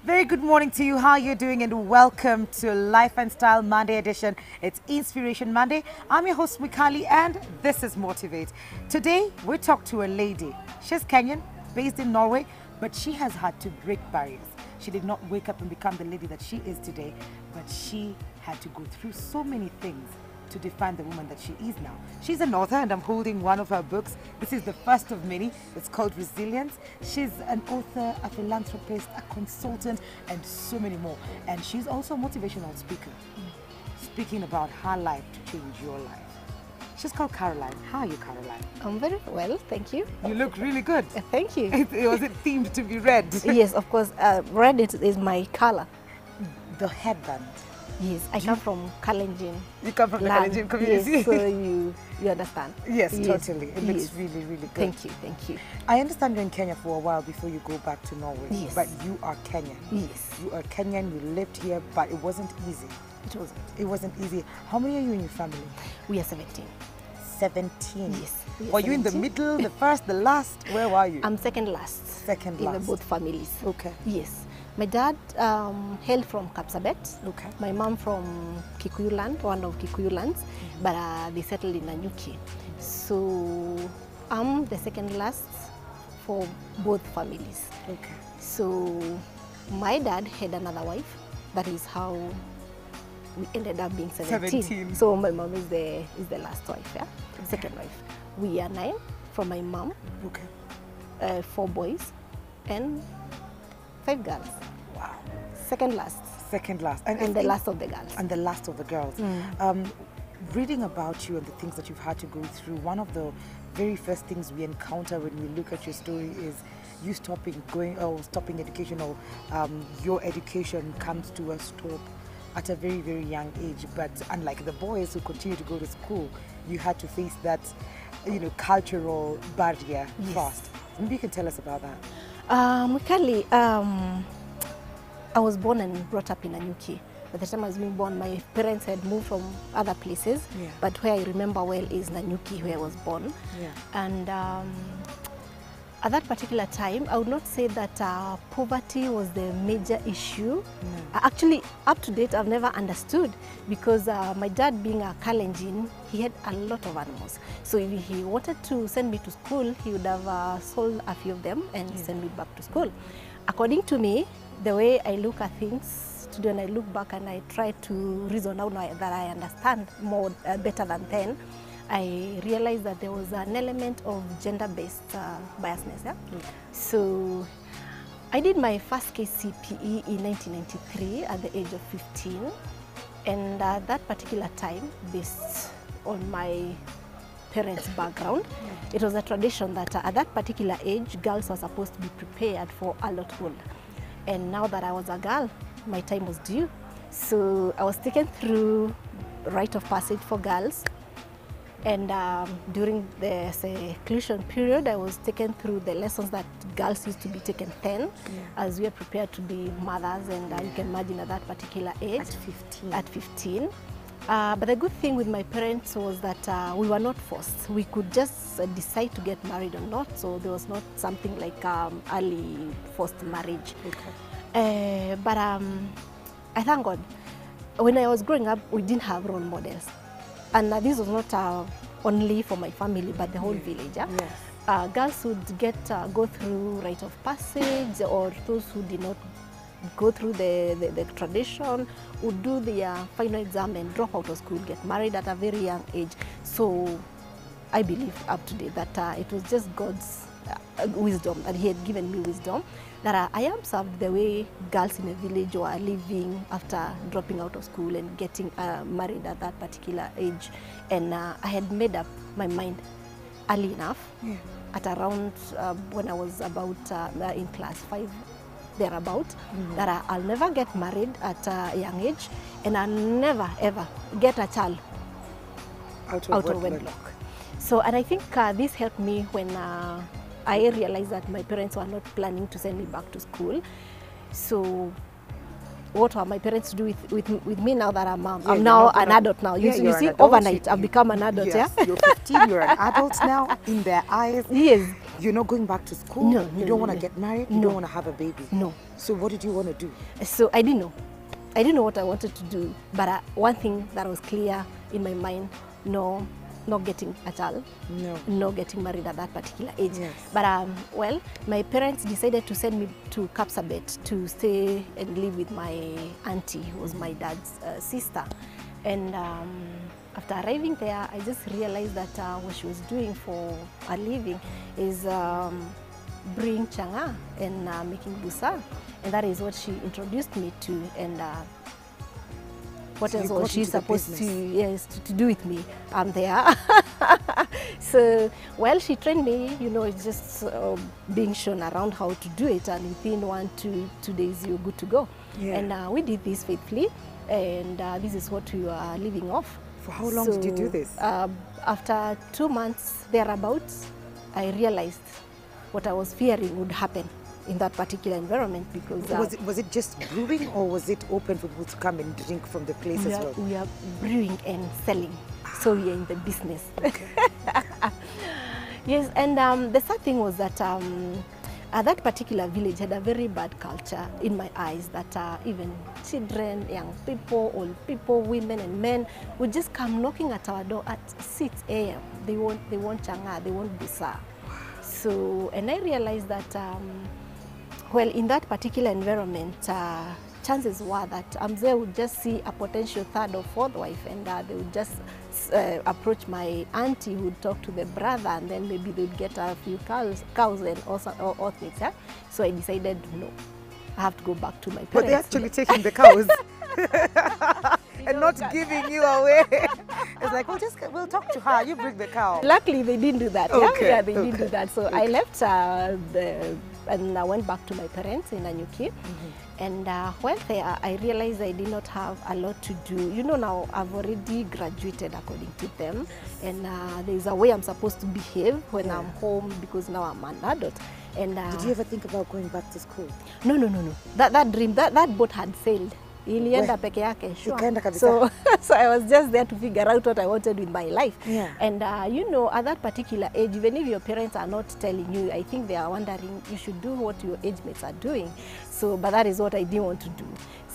Very good morning to you. How are you doing? And welcome to Life and Style Monday edition. It's Inspiration Monday. I'm your host, Mikali, and this is Motivate. Today, we talk to a lady. She's Kenyan, based in Norway, but she has had to break barriers. She did not wake up and become the lady that she is today, but she had to go through so many things to define the woman that she is now. She's an author, and I'm holding one of her books. This is the first of many. It's called Resilience. She's an author, a philanthropist, a consultant, and so many more. And she's also a motivational speaker, speaking about her life to change your life. She's called Caroline. How are you, Caroline? I'm very well, thank you. You look really good. Thank you. Was it themed to be red? Yes, of course. Red is my color. The headband. Yes, I come from Kalenjin. You come from the Kalenjin community? Yes, so you understand. Yes, totally. It looks really, really good. Thank you, thank you. I understand you're in Kenya for a while before you go back to Norway. Yes. But you are Kenyan. Yes. You are Kenyan, you lived here, but it wasn't easy. It wasn't. It wasn't easy. How many are you in your family? We are 17. 17? Yes. Were you in the middle, the first, the last? Where were you? I'm second last. Second last. In both families. Okay. Yes. My dad hailed from Kapsabet. Okay. My mom from Kikuyu land, one of Kikuyu lands, but they settled in Nanyuki. So I'm the second last for both families. Okay. So my dad had another wife. That is how we ended up being 17. So my mom is the last wife, yeah? Okay. Second wife. We are 9 from my mom. Okay. 4 boys and 5 girls. Wow. Second last. Second last. And the last of the girls. And the last of the girls. Reading about you and the things that you've had to go through, one of the very first things we encounter when we look at your story is you stopping education, or your education comes to a stop at a very, very young age. But unlike the boys who continue to go to school, you had to face that, cultural barrier first. Maybe you can tell us about that. Mikali, I was born and brought up in Nanyuki. By the time I was being born, my parents had moved from other places, but where I remember well is Nanyuki, where I was born. Yeah. And at that particular time, I would not say that poverty was the major issue. Actually, up to date, I've never understood, because my dad, being a Kalenjin, he had a lot of animals. So if he wanted to send me to school, he would have sold a few of them and send me back to school. According to me, the way I look at things today, and I look back and I try to reason out now that I understand more better than then, I realized that there was an element of gender-based biasness. Yeah? So I did my first KCPE in 1993 at the age of 15. And at that particular time, based on my parents' background, it was a tradition that at that particular age, girls were supposed to be prepared for adulthood. And now that I was a girl, my time was due. So I was taken through rite of passage for girls. And during the seclusion period, I was taken through the lessons that girls used to be taken then, as we are prepared to be mothers, and you can imagine at that particular age. At 15. But the good thing with my parents was that we were not forced. We could just decide to get married or not, so there was not something like early forced marriage. Okay. But I thank God. When I was growing up, we didn't have role models. And this was not only for my family, but the whole village. Yeah? Yes. Girls would go through rite of passage, or those who did not go through the tradition would do their final exam and drop out of school, get married at a very young age. So I believe up to date that it was just God's wisdom, that He had given me wisdom, that I observed the way girls in a village were living after dropping out of school and getting married at that particular age. And I had made up my mind early enough, at around when I was about in class 5, thereabout, that I'll never get married at a young age, and I'll never ever get a child out of wedlock. So, and I think this helped me when I realized that my parents were not planning to send me back to school. So what are my parents to do with me now that I'm now an adult now? You see, overnight I've become an adult. Yes, you're 15, you're an adult now in their eyes. Yes. You're not going back to school? No, You no, don't no, want to no. get married? You don't want to have a baby? No. So what did you want to do? So I didn't know. I didn't know what I wanted to do, but one thing that was clear in my mind, no, not getting a child, no getting married at that particular age. Yes. But well, my parents decided to send me to Kapsabet to stay and live with my auntie, who was my dad's sister. And after arriving there, I just realized that what she was doing for a living is brewing changa and making busa, and that is what she introduced me to. And what else was she supposed to do with me? I'm there. So, well, she trained me, you know, it's just being shown around how to do it, and within 1 to 2 days you're good to go. Yeah. And we did this faithfully, and this is what we are living off. For how long did you do this? After 2 months thereabouts, I realized what I was fearing would happen in that particular environment, because was it just brewing, or was it open for people to come and drink from the place as well? We are brewing and selling, so we are in the business. Okay. Yes, and the sad thing was that that particular village had a very bad culture in my eyes, that even children, young people, old people, women and men would just come knocking at our door at 6 a.m. They want changa, they want busa. So, and I realized that, well, in that particular environment, chances were that Mzee would just see a potential third or fourth wife, and they would just approach my auntie, who would talk to the brother, and then maybe they'd get a few cows and also all things. Yeah? So I decided, no, I have to go back to my parents. But they're actually taking the cows. And not giving you away. It's like, we'll talk to her, you bring the cow. Luckily, they didn't do that. Okay. Yeah, they didn't do that. So I left and I went back to my parents in Nanyuki. And while there, I realized I did not have a lot to do. You know, now I've already graduated according to them. And there's a way I'm supposed to behave when I'm home, because now I'm an adult. And did you ever think about going back to school? No. That dream, that boat had sailed. Ilienda peke yake, sure. So I was just there to figure out what I wanted with my life. Yeah. And you know, at that particular age, even if your parents are not telling you, I think they are wondering, you should do what your age mates are doing. So, but that is what I didn't want to do.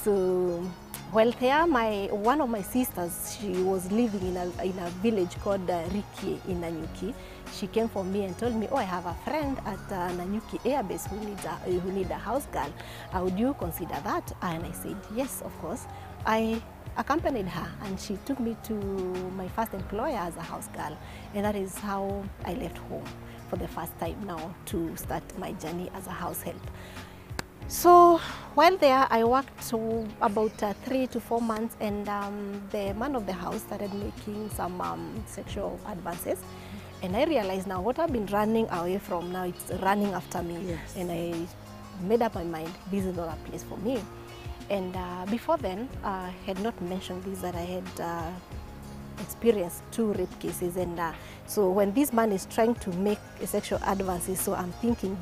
So, well, there, one of my sisters, she was living in a village called Riki in Nanyuki. She came for me and told me, oh, I have a friend at Nanyuki Airbase who need a house girl. Would you consider that? And I said, yes, of course. I accompanied her, and she took me to my first employer as a house girl. And that is how I left home for the first time now to start my journey as a house help. So while there, I worked about 3 to 4 months, and the man of the house started making some sexual advances. And I realized now what I've been running away from, now it's running after me. Yes. And I made up my mind, this is not a place for me. And before then, I had not mentioned this, that I had experienced 2 rape cases. And so when this man is trying to make sexual advances, so I'm thinking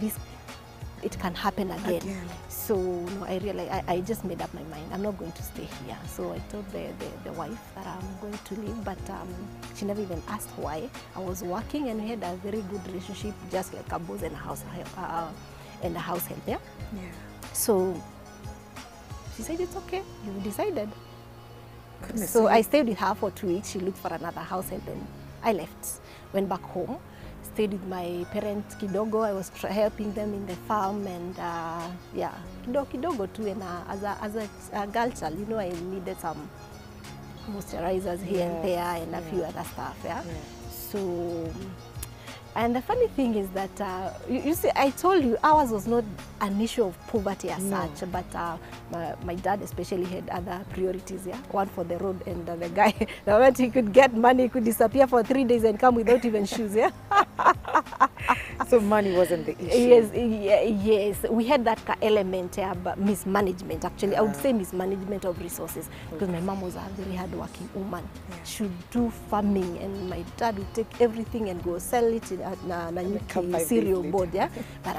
it can happen again. So no, I realized, I just made up my mind, I'm not going to stay here. So I told the wife that I'm going to leave, but she never even asked why. I was working, and we had a very good relationship, just like a boss and a house help. Yeah. So she said, it's okay, you decided. So I stayed with her for 2 weeks. She looked for another house help, and I left, went back home. Stayed with my parents kidogo. I was helping them in the farm, and yeah, kidogo too. And as a girl child, you know, I needed some moisturizers here and there, and a few other stuff. Yeah. So, and the funny thing is that you see, I told you ours was not an issue of poverty as such, but my dad especially had other priorities. Yeah, one for the road, and the guy, the moment he could get money, he could disappear for 3 days and come without even shoes. Yeah. So money wasn't the issue. Yes, we had that element, but mismanagement. Actually, I would say mismanagement of resources, because my mom was a very hard-working woman. She would do farming, and my dad would take everything and go sell it at Nanyuki cereal board. Yeah, but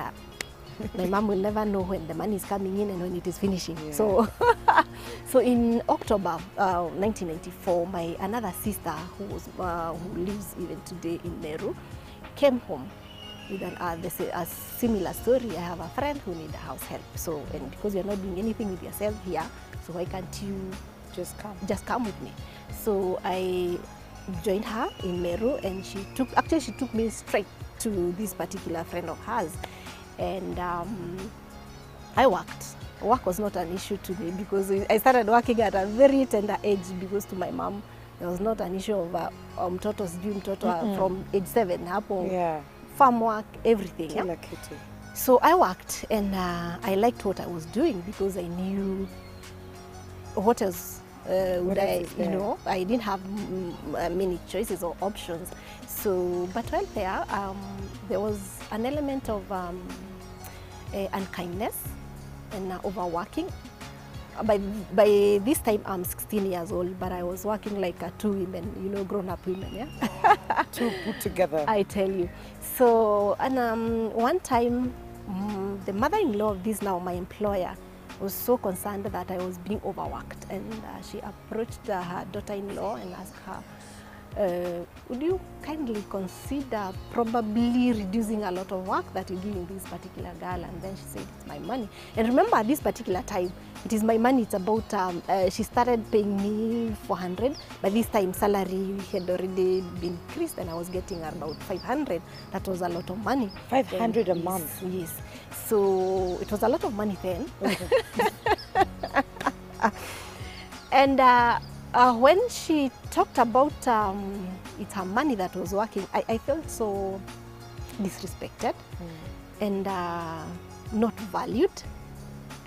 my mom will never know when the money is coming in and when it is finishing. Yeah. So in October 1994, my another sister, who lives even today in Meru, came home with a similar story. I have a friend who need a house help. So, and because you're not doing anything with yourself here, so why can't you Just come. just come with me? So I joined her in Meru, and she took me straight to this particular friend of hers, and I worked. Work was not an issue to me because I started working at a very tender age, because to my mom there was not an issue of mtoto sijui mtoto from age 7 hapo. Yeah. Farm work, everything. Kila kitu. So I worked, and I liked what I was doing because I knew what else would I, you know, I didn't have many choices or options. So, but while there was an element of unkindness and overworking. By this time, I'm 16 years old, but I was working like two women, you know, grown-up women, yeah? Two put together. I tell you. So, and one time, the mother-in-law of this now, my employer, was so concerned that I was being overworked, and she approached her daughter-in-law and asked her, would you kindly consider probably reducing a lot of work that you're giving this particular girl? And then she said, it's my money. And remember, at this particular time, it is my money. It's about, she started paying me 400. By this time, salary had already been increased, and I was getting about 500. That was a lot of money. 500 a month? Yes. So it was a lot of money then. And when she talked about it's her money that was working, I felt so disrespected and not valued.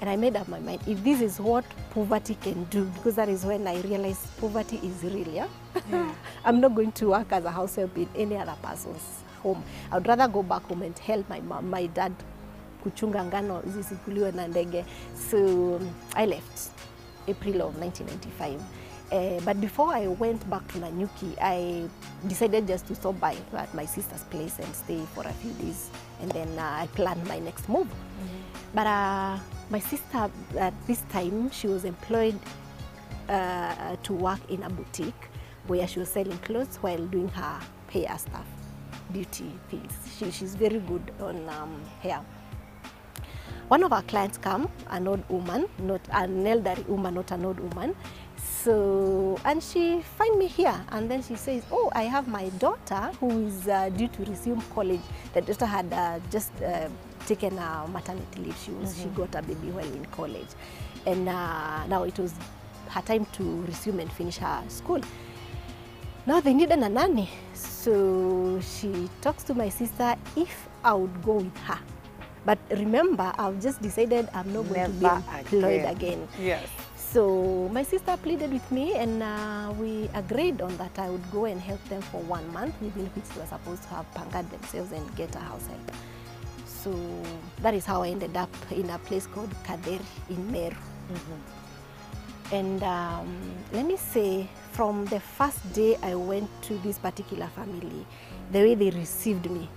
And I made up my mind, if this is what poverty can do, because that is when I realized poverty is real, yeah? I'm not going to work as a house help in any other person's home. I would rather go back home and help my mom, my dad, kuchunga ngano zisikuliwe na ndege. So I left April of 1995. But before I went back to Nanyuki, I decided just to stop by at my sister's place and stay for a few days, and then I planned my next move. But my sister at this time, she was employed to work in a boutique where she was selling clothes while doing her hair stuff, beauty things. She's very good on hair. One of our clients come, an old woman, not an elderly woman, not an old woman. So, and she find me here, and then she says, oh, I have my daughter who is due to resume college. The daughter had just taken a maternity leave. She got a baby while in college. And now it was her time to resume and finish her school. Now they needed a nanny. So she talks to my sister if I would go with her. But remember, I've just decided I'm not going to be employed again. Yes. So my sister pleaded with me, and we agreed on that I would go and help them for 1 month, within which they were supposed to have pangared themselves and get a house help. So that is how I ended up in a place called Kaderi in Meru. And let me say, from the first day I went to this particular family, the way they received me,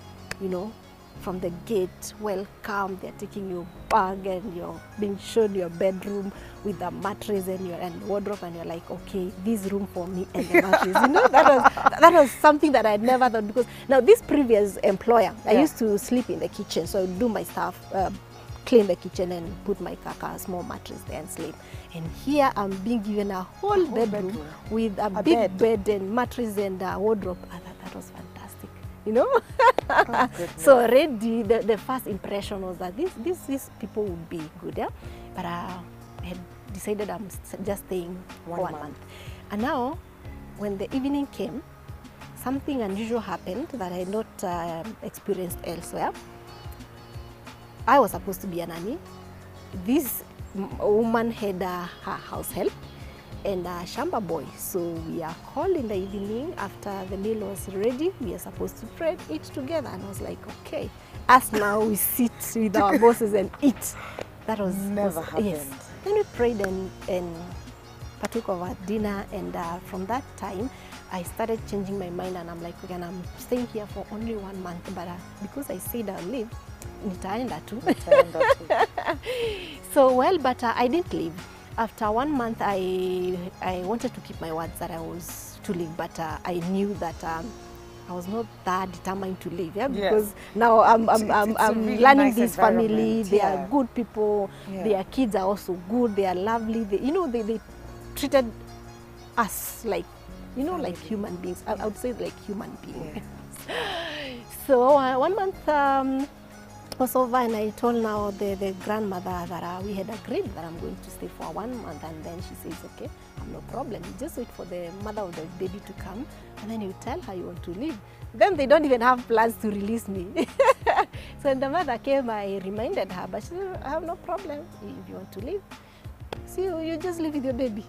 you know, from the gate, welcome, they're taking your bag and you're being shown your bedroom with a mattress and wardrobe, and you're like, okay, this room for me and the mattress. You know, that was something that I had never thought, because now this previous employer, I used to sleep in the kitchen, so I would do my stuff, clean the kitchen and put my kaka, small mattress there and sleep. And here I'm being given a whole bedroom with a big bed and mattress and wardrobe. That was fantastic, you know. So already the first impression was that these people would be good, yeah. But I had decided I'm just staying for 1 month. And now, when the evening came, something unusual happened that I had not experienced elsewhere. I was supposed to be a nanny. This woman had her house help and a shamba boy. So we are called in the evening after the meal was ready. We are supposed to pray, eat together. And I was like, okay, as now we sit with our bosses and eat. That was never happened. Yes. Then we prayed and partook of our dinner, and from that time I started changing my mind, and I'm like, okay, and I'm staying here for only 1 month, but because I said I'll leave, nitaenda tu. So well, but I didn't leave. After 1 month, I wanted to keep my words that I was to leave, but I knew that I was not that determined to leave, Yes. because now I'm really learning nice this family. environment, They yeah. are good people. Yeah. Their kids are also good. They are lovely. They treated us like, like human beings. I would say like human beings. Yeah. So 1 month was over, and I told now the grandmother that we had agreed that I'm going to stay for 1 month, and then she says, okay, no problem. You just wait for the mother of the baby to come, and then you tell her you want to leave. Then they don't even have plans to release me. So when the mother came, I reminded her, but she said, I have no problem if you want to leave. So you just live with your baby.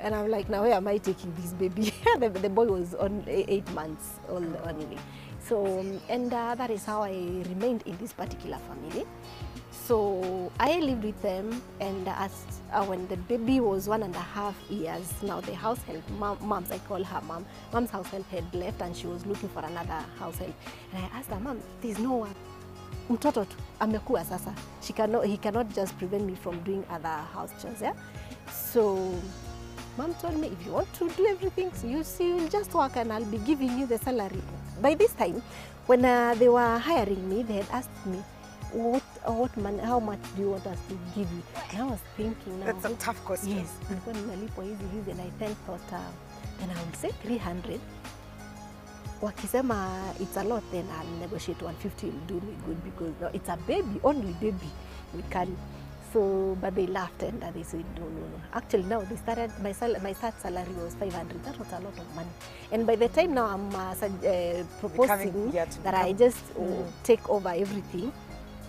And I'm like, now where am I taking this baby? The boy was on 8 months old only. So, and that is how I remained in this particular family. So I lived with them, and when the baby was 1.5 years, now the house help, moms, I call her mom, mom's house help had left, and she was looking for another house help. And I asked her, Mom, there's no one. Mtoto tu amekuwa sasa. He cannot just prevent me from doing other house chores. Yeah? So Mom told me, if you want to do everything, you'll just work, and I'll be giving you the salary. By this time, when they were hiring me, they had asked me, how much do you want us to give you? And I was thinking now. That's a tough question. Yes. And I then thought, then I would say 300. Wakisema it's a lot, then I'll negotiate 150 will do me good, because no, it's a baby, only baby we carry. So, but they laughed, and they said, no. Actually, now they started, my start salary was 500. That was a lot of money. And by the time now I'm proposing that I just take over everything,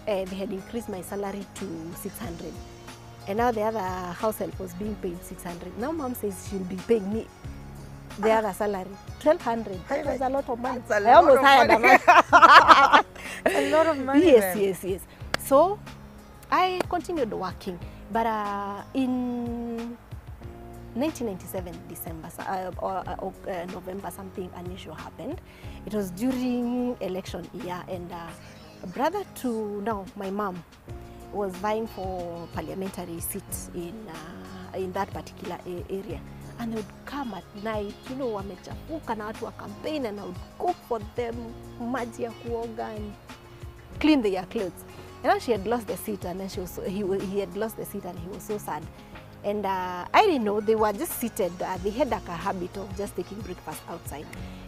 they had increased my salary to 600. And now the other house help was being paid 600. Now Mom says she'll be paying me the other salary, 1,200. That was a lot of money. I almost hired a man. A lot of money. Yes. So I continued working, but in 1997 December or November, something unusual happened. It was during election year, and a brother to now my mom was vying for parliamentary seats in that particular area. And I would come at night, wamechafuka na watu wa campaign, and I would cook for them, maji ya kuoga, and clean their clothes. And now she had lost the seat, and then he had lost the seat, and he was so sad. And I didn't know, they were just seated. They had like a habit of just taking breakfast outside.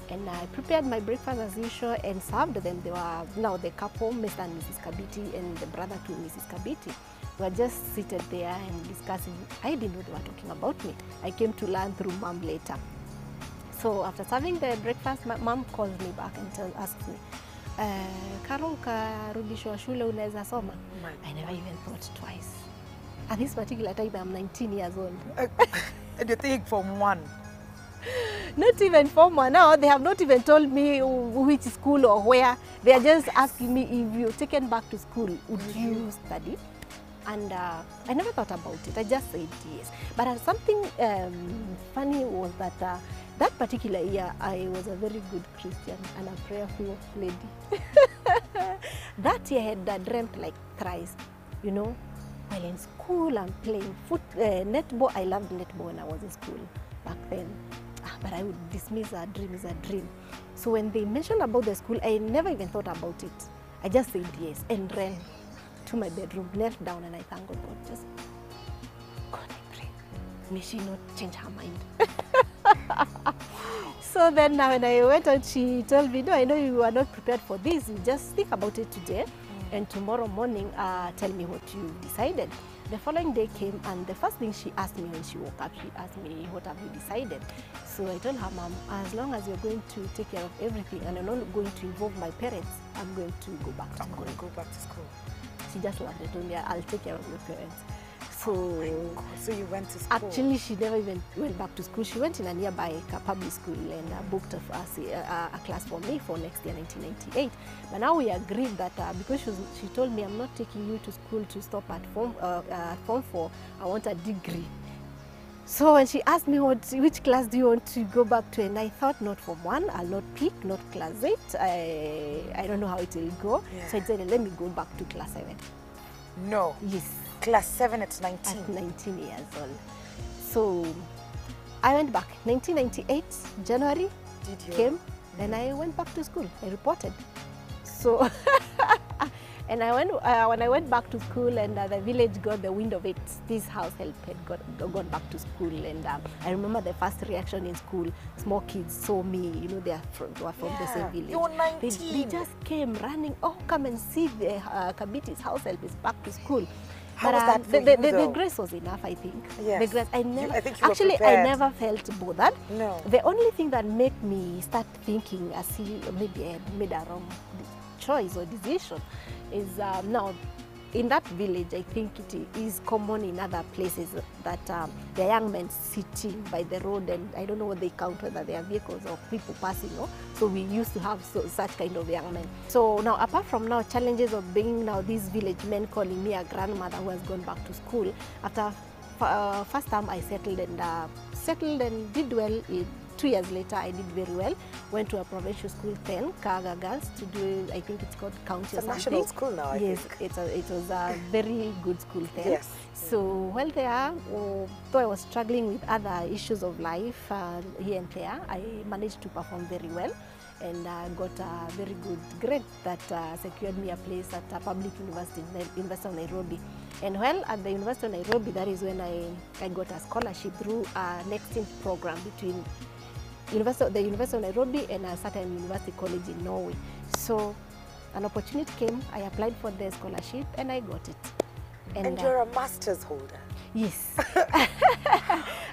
And I prepared my breakfast as usual and served them. They were now the couple, Mr. and Mrs. Kabiti, and the brother to Mrs. Kabiti. We were just seated there and discussing. I didn't know they were talking about me. I came to learn through Mom later. So after serving the breakfast, my mom calls me back and asks me, Karo, ukarudishwa shule unaweza soma? I never even thought twice. At this particular time, I'm 19 years old. And you're thinking Form 1? Not even Form 1. Now, they have not even told me which school or where. They are just asking me, if you're taken back to school, would you study? And I never thought about it. I just said yes. But something funny was that that particular year, I was a very good Christian and a prayerful lady. That year, I had dreamt like thrice, While in school, I'm playing netball. I loved netball when I was in school back then. But I would dismiss a dream as a dream. So when they mentioned about the school, I never even thought about it. I just said yes and ran to my bedroom, knelt down, and I thanked God. God, I pray, may she not change her mind. So then now when I went out, she told me, no, I know you are not prepared for this. You just think about it today. And tomorrow morning, tell me what you decided. The following day came, and the first thing she asked me when she woke up, she asked me, what have you decided? So I told her, Mom, as long as you're going to take care of everything and I'm not going to involve my parents, I'm going to go back to school. I'm going to go back to school. She just laughed and told me, I'll take care of your parents. So, so you went to school? Actually, she never even went back to school. She went in a nearby public school and booked a class for me for next year, 1998. But now we agreed that because she told me, I'm not taking you to school to stop at Form 4, I want a degree. So when she asked me which class do you want to go back to, and I thought not Form 1, I'll not pick, not class 8. I don't know how it will go. Yeah. So I said, let me go back to class 7. No. Yes. Class 7 at 19? At 19 years old. So I went back. 1998, January came. Then I went back to school. I reported. So, and when I went back to school, and the village got the wind of it, this house help had gone back to school. And I remember the first reaction in school, small kids saw me, you know, they were from the same village. You're 19. They just came running, oh, come and see the Kabiti's house help is back to school. How But was that for you, the grace was enough, I think. Yes. The grace, I think you were actually, I prepared. never felt bothered. No. The only thing that made me start thinking as if maybe I had made a wrong choice or decision is now in that village, I think it is common in other places that the young men sitting by the road, and I don't know what they count, whether they are vehicles or people passing. No? So we used to have such kind of young men. So now, apart from now challenges of being now these village men calling me a grandmother who has gone back to school, after first time I settled and did well. 2 years later, I did very well. Went to a provincial school, 10, Kaga Girls, to do, I think it's called county or something. It's a national school now, I yes, think. it was a very good school then. Yes. So while there, though I was struggling with other issues of life here and there, I managed to perform very well and got a very good grade that secured me a place at a public university, University of Nairobi. And while at the University of Nairobi, that is when I got a scholarship through an exchange program between the University of Nairobi and a certain university college in Norway. So an opportunity came, I applied for the scholarship and I got it. And you're a master's holder. Yes.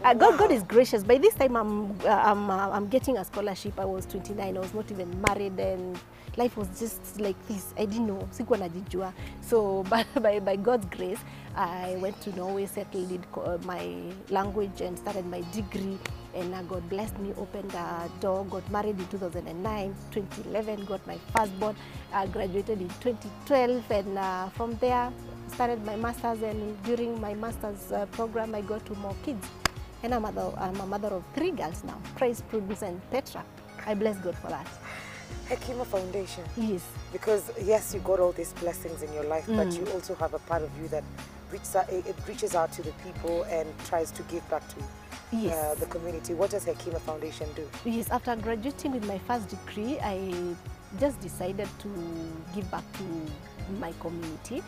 God is gracious. By this time, I'm getting a scholarship. I was 29. I was not even married, and life was just like this. I didn't know. Sikuwa najijua. So by God's grace, I went to Norway, settled, did my language, and started my degree. And God blessed me, opened a door, got married in 2009, 2011, got my firstborn, graduated in 2012, and from there, started my master's, and during my master's program, I got 2 more kids. And I'm a mother of 3 girls now, Praise, Prudence, and Petra. I bless God for that. Hekima Foundation. Yes. Because yes, you got all these blessings in your life, but you also have a part of you that reaches out to the people and tries to give back to the community. What does Hekima Foundation do? Yes, after graduating with my first degree, I just decided to give back to my community.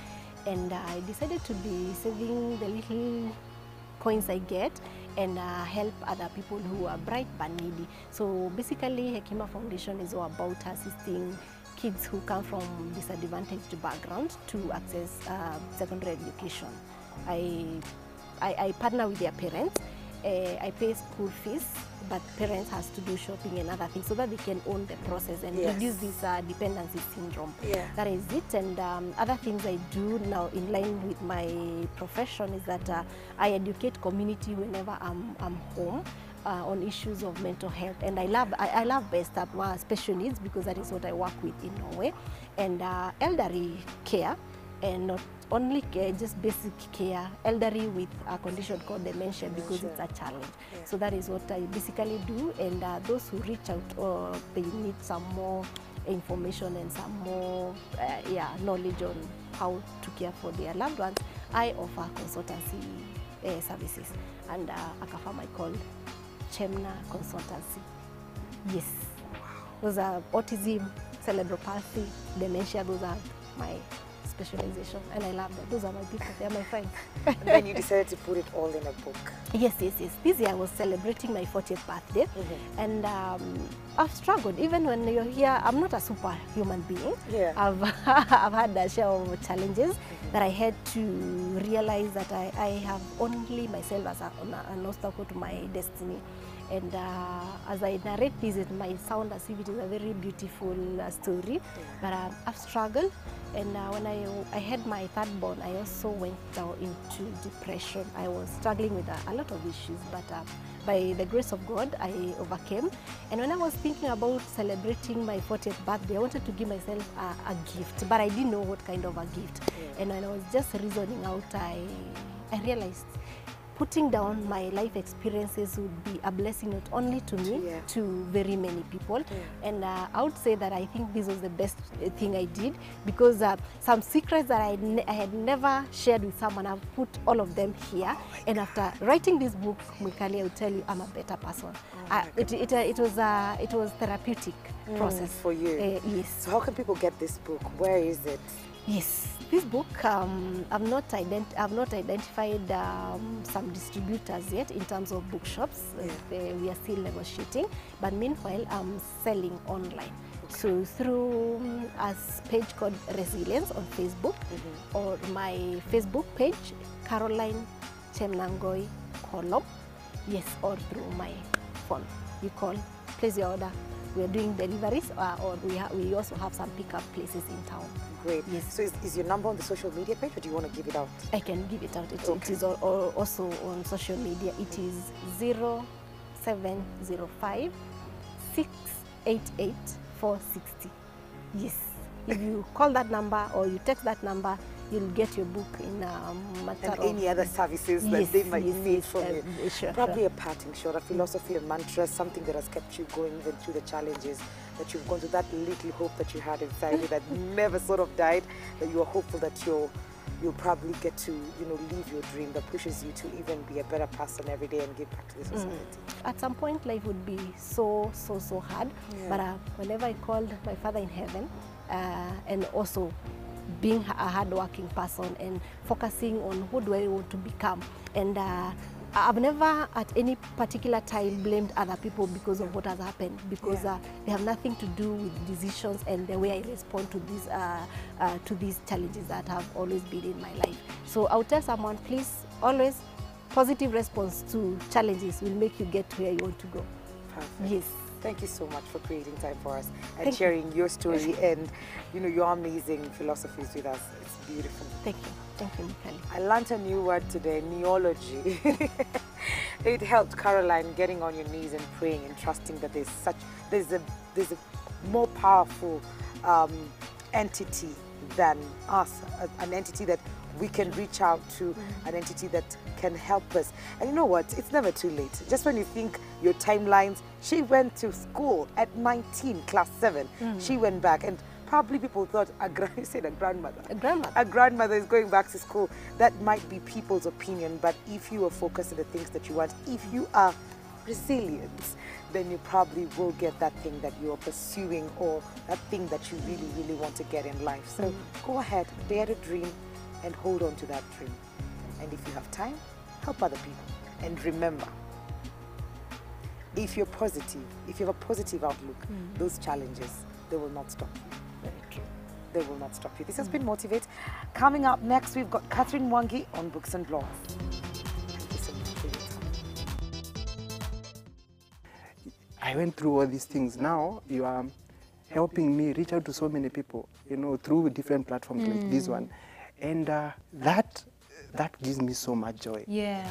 And I decided to be saving the little coins I get and help other people who are bright but needy. So basically, Hekima Foundation is all about assisting kids who come from disadvantaged backgrounds to access secondary education. I partner with their parents. I pay school fees, but parents has to do shopping and other things so that they can own the process and reduce this dependency syndrome. Yeah. That is it. And other things I do now in line with my profession is that I educate community whenever I'm home on issues of mental health. And I love best up special needs because that is what I work with in Norway. And elderly care, and not only care, just basic care, elderly with a condition called dementia because it's a challenge. Yeah. So that is what I basically do, and those who reach out or they need some more information and some more knowledge on how to care for their loved ones, I offer consultancy services, and a firm I call Chemnangoi Consultancy. Yes. Those are autism, cerebral palsy, dementia, those are my specialization, and I love them. Those are my people, they are my friends. And then you decided to put it all in a book. Yes. This year I was celebrating my 40th birthday, and I've struggled. Even when you're here, I'm not a superhuman being. Yeah. I've had a share of challenges that I had to realize that I have only myself as an obstacle to my destiny. And as I narrate this, it might sound as if it is a very beautiful story, but I've struggled. And when I had my third born, I also went down into depression. I was struggling with a lot of issues, but by the grace of God, I overcame. And when I was thinking about celebrating my 40th birthday, I wanted to give myself a gift, but I didn't know what kind of a gift. Yeah. And when I was just reasoning out, I realized putting down my life experiences would be a blessing not only to me, to very many people. Yeah. And I would say that I think this was the best thing I did, because some secrets that I had never shared with someone, I've put all of them here. And after writing this book, Mwikali, I will tell you I'm a better person. It was therapeutic. process. For you? Yes. So how can people get this book? Where is it? Yes, this book, I've not identified some distributors yet in terms of bookshops. We are still negotiating, but meanwhile, I'm selling online. So through a page called Resilience on Facebook, or my Facebook page, Caroline Chemnangoi Column, yes, or through my phone. You call, place your order. We are doing deliveries, or we also have some pickup places in town. Great. Yes. So is your number on the social media page, or do you want to give it out? I can give it out. It is also on social media. It is 0705 688 460. Yes. If you call that number or you text that number, you'll get your book in a matter of... any other services that they might need from you. Sure, Probably a parting shot, a philosophy, a mantra, something that has kept you going even through the challenges that you've gone through, that little hope that you had inside you that never sort of died, that you are hopeful that you'll probably get to, live your dream, that pushes you to even be a better person every day and give back to the society. At some point, life would be so hard, but whenever I called my Father in heaven, and also being a hard-working person and focusing on who do I want to become. And I've never at any particular time blamed other people because of what has happened, because they have nothing to do with decisions and the way I respond to these challenges that have always been in my life. So I would tell someone, please, always positive response to challenges will make you get to where you want to go. Perfect. Yes. Thank you so much for creating time for us and sharing your story and your amazing philosophies with us. It's beautiful. Thank you. Thank you, Mikali. I learned a new word today, neology. It helped Caroline getting on your knees and praying and trusting that there's a more powerful entity than us, an entity that we can reach out to, an entity that can help us. And you know what? It's never too late. Just when you think your timelines, she went to school at 19, class 7. She went back, and probably people thought a grandmother. A grandmother is going back to school. That might be people's opinion, but if you are focused on the things that you want, if you are resilient, then you probably will get that thing that you are pursuing, or that thing that you really, really want to get in life. So go ahead, dare to dream, and hold on to that dream. And if you have time, help other people. And remember, if you're positive, if you have a positive outlook, those challenges, they will not stop you. Very true. They will not stop you. This has been Motivate. Coming up next, we've got Catherine Mwangi on Books and Blogs. Thank you so much for your time. I went through all these things. Now you are helping me reach out to so many people, through different platforms like this one. And that gives me so much joy. Yeah.